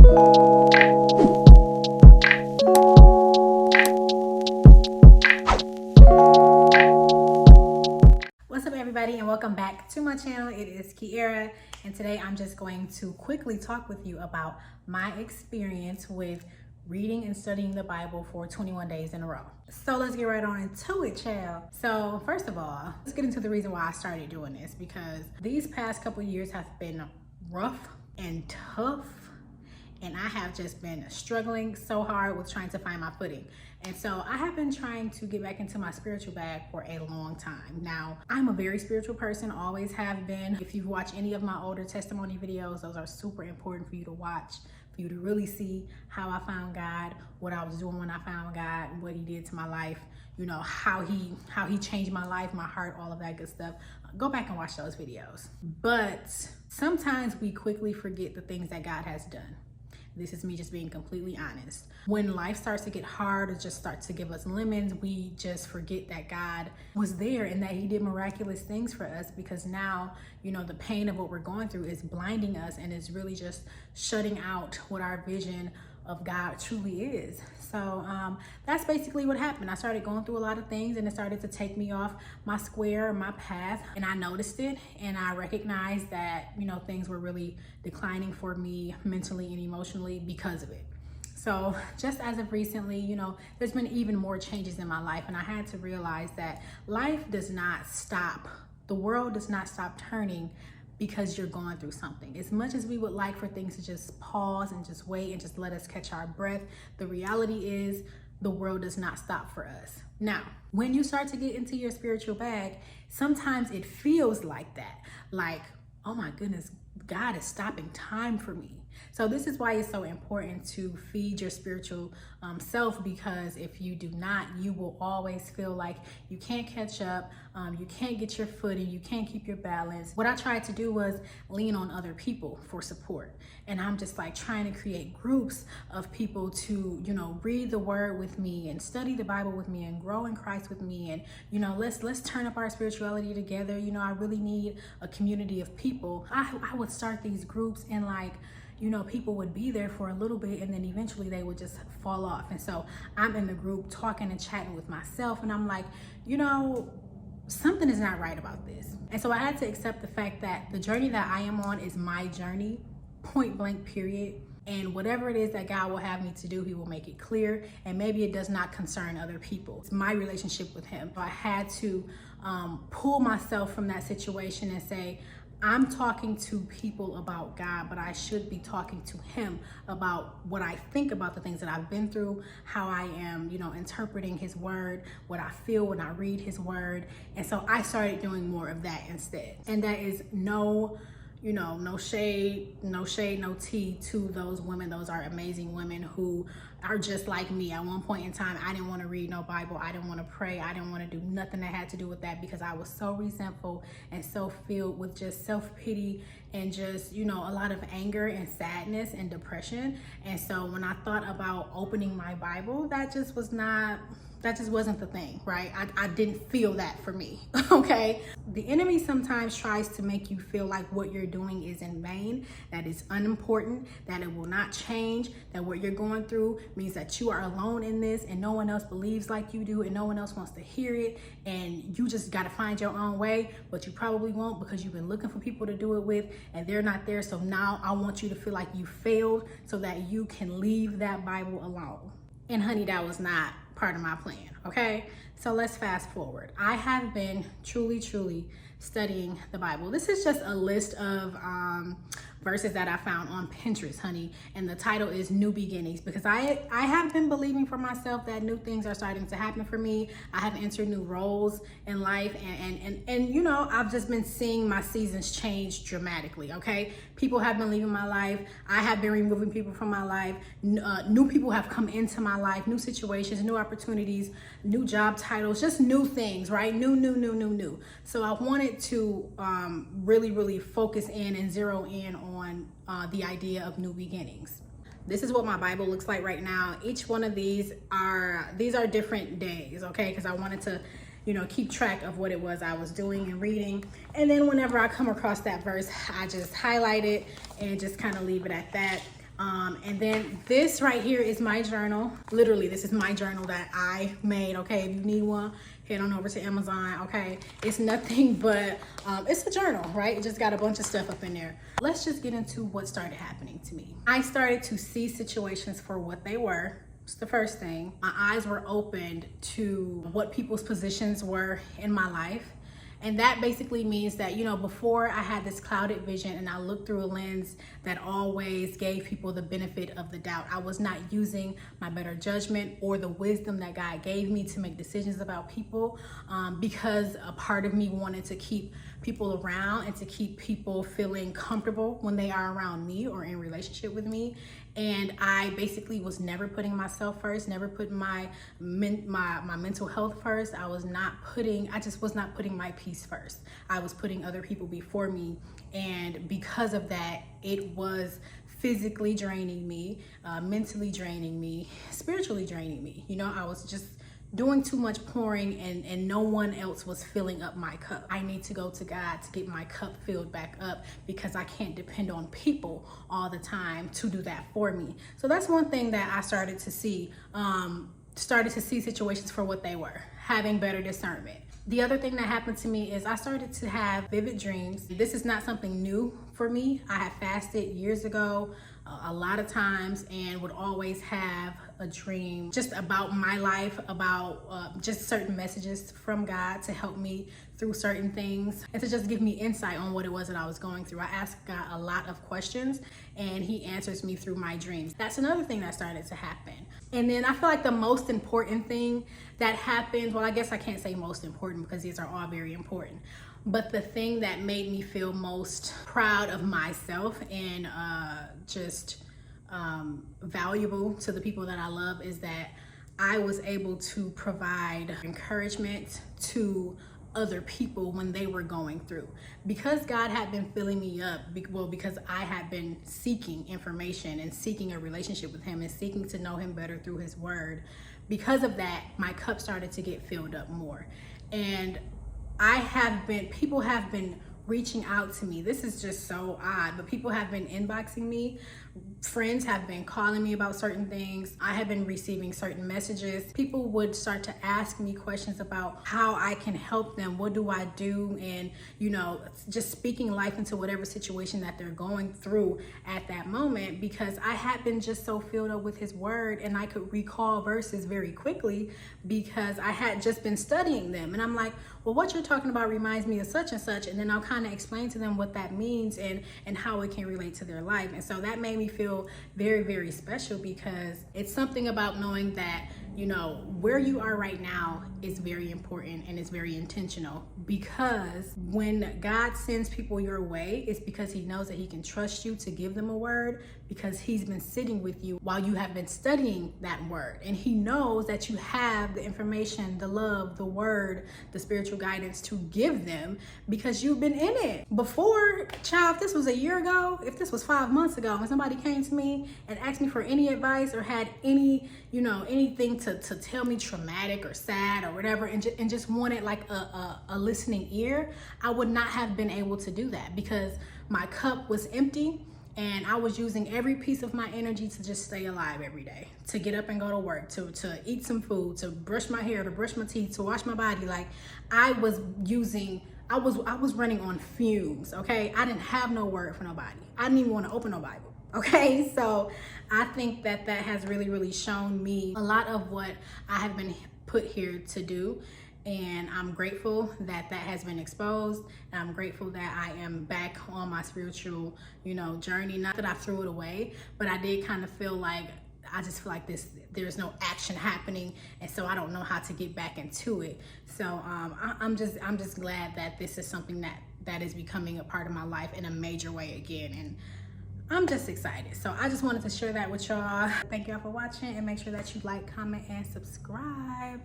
What's up, everybody, and welcome back to my channel. It is Kiera, and today I'm just going to quickly talk with you about my experience with reading and studying the Bible for 21 days in a row. So let's get right on into it, child. So first of all, let's get into the reason why I started doing this, because these past couple years have been rough and tough, and I have just been struggling so hard with trying to find my footing. And so I have been trying to get back into my spiritual bag for a long time. Now, I'm a very spiritual person, always have been. If you've watched any of my older testimony videos, those are super important for you to watch, for you to really see how I found God, what I was doing when I found God, what he did to my life, you know, how he changed my life, my heart, all of that good stuff. Go back and watch those videos. But sometimes we quickly forget the things that God has done. This is me just being completely honest. When life starts to get hard or just starts to give us lemons, we just forget that God was there and that he did miraculous things for us, because now, you know, the pain of what we're going through is blinding us and is really just shutting out what our vision of God truly is. So that's basically what happened. I started going through a lot of things, and it started to take me off my square, my path, and I noticed it, and I recognized that, you know, things were really declining for me mentally and emotionally because of it. So just as of recently, you know, there's been even more changes in my life, and I had to realize that life does not stop. The world does not stop turning because you're going through something. As much as we would like for things to just pause and just wait and just let us catch our breath, the reality is the world does not stop for us. Now, when you start to get into your spiritual bag, sometimes it feels like that. Like, oh my goodness, God is stopping time for me. So this is why it's so important to feed your spiritual self, because if you do not, you will always feel like you can't catch up, you can't get your footing, you can't keep your balance. What I tried to do was lean on other people for support. And I'm just like trying to create groups of people to, you know, read the word with me and study the Bible with me and grow in Christ with me. And, you know, let's turn up our spirituality together. You know, I really need a community of people. I would start these groups, and like, you know, people would be there for a little bit and then eventually they would just fall off. And so I'm in the group talking and chatting with myself, and I'm like, you know, something is not right about this. And so I had to accept the fact that the journey that I am on is my journey, point blank, period. And whatever it is that God will have me to do, he will make it clear. And maybe it does not concern other people. It's my relationship with him. So I had to pull myself from that situation and say, I'm talking to people about God, but I should be talking to him about what I think about the things that I've been through, how I am, you know, interpreting his word, what I feel when I read his word. And so I started doing more of that instead. And that is no shade, no tea to those women. Those are amazing women who are just like me. At one point in time, I didn't want to read no Bible. I didn't want to pray. I didn't want to do nothing that had to do with that, because I was so resentful and so filled with just self-pity and just, you know, a lot of anger and sadness and depression. And so when I thought about opening my Bible, that just wasn't the thing, right? I didn't feel that for me, okay? The enemy sometimes tries to make you feel like what you're doing is in vain, that is unimportant, that it will not change, that what you're going through means that you are alone in this and no one else believes like you do and no one else wants to hear it, and you just gotta find your own way, but you probably won't, because you've been looking for people to do it with and they're not there. So now I want you to feel like you failed so that you can leave that Bible alone. And honey, that was not part of my plan, okay? So let's fast forward. I have been truly studying the Bible. This is just a list of verses that I found on Pinterest, honey, and the title is New Beginnings, because I have been believing for myself that new things are starting to happen for me. I have entered new roles in life, and you know, I've just been seeing my seasons change dramatically, okay? People have been leaving my life. I have been removing people from my life. New people have come into my life, new situations, new opportunities, new job titles, just new things, right? New. So I wanted to really focus in and zero in on the idea of new beginnings. This is what my Bible looks like right now. Each one of these are different days, okay? Because I wanted to, you know, keep track of what it was I was doing and reading. And then whenever I come across that verse, I just highlight it and just kind of leave it at that. And then this right here is my journal. Literally, this is my journal that I made, okay? If you need one, head on over to Amazon, okay? It's nothing but, it's a journal, right? It just got a bunch of stuff up in there. Let's just get into what started happening to me. I started to see situations for what they were. It's the first thing. My eyes were opened to what people's positions were in my life. And that basically means that, you know, before I had this clouded vision and I looked through a lens that always gave people the benefit of the doubt. I was not using my better judgment or the wisdom that God gave me to make decisions about people, because a part of me wanted to keep people around and to keep people feeling comfortable when they are around me or in relationship with me. And I basically was never putting myself first, never putting my mental health first. I just was not putting my peace first. I was putting other people before me. And because of that, it was physically draining me, mentally draining me, spiritually draining me. You know, I was just doing too much pouring and no one else was filling up my cup. I need to go to God to get my cup filled back up because I can't depend on people all the time to do that for me. So that's one thing that I started to see situations for what they were, having better discernment. The other thing that happened to me is I started to have vivid dreams. This is not something new for me. I had fasted years ago, a lot of times, and would always have a dream just about my life, about just certain messages from God to help me through certain things and to just give me insight on what it was that I was going through. I asked God a lot of questions and he answers me through my dreams. That's another thing that started to happen. And then I feel like the most important thing that happened, well, I guess I can't say most important because these are all very important, but the thing that made me feel most proud of myself and valuable to the people that I love is that I was able to provide encouragement to other people when they were going through. Because God had been filling me up, because I had been seeking information and seeking a relationship with him and seeking to know him better through his word. Because of that, my cup started to get filled up more. And people have been reaching out to me. This is just so odd, but people have been inboxing me. Friends have been calling me about certain things. I have been receiving certain messages. People would start to ask me questions about how I can help them. What do I do? And, you know, just speaking life into whatever situation that they're going through at that moment, because I had been just so filled up with his word and I could recall verses very quickly because I had just been studying them. And I'm like, well, what you're talking about reminds me of such and such. And then I'll kind of explain to them what that means and how it can relate to their life. And so that made me feel very, very special because it's something about knowing that, you know, where you are right now is very important and it's very intentional, because when God sends people your way, it's because he knows that he can trust you to give them a word, because he's been sitting with you while you have been studying that word. And he knows that you have the information, the love, the word, the spiritual guidance to give them because you've been in it. Before, child, if this was a year ago, if this was 5 months ago, and somebody came to me and asked me for any advice or had any, you know, anything to tell me traumatic or sad or whatever, and just wanted like a listening ear, I would not have been able to do that because my cup was empty. And I was using every piece of my energy to just stay alive every day, to get up and go to work, to eat some food, to brush my hair, to brush my teeth, to wash my body. Like I was running on fumes, okay? I didn't have no word for nobody. I didn't even want to open no Bible, okay? So I think that has really, really shown me a lot of what I have been put here to do. And I'm grateful that has been exposed. And I'm grateful that I am back on my spiritual, you know, journey. Not that I threw it away, but I did kind of feel like, I just feel like there's no action happening. And so I don't know how to get back into it. So I'm just glad that this is something that is becoming a part of my life in a major way again. And I'm just excited. So I just wanted to share that with y'all. Thank y'all for watching, and make sure that you like, comment, and subscribe.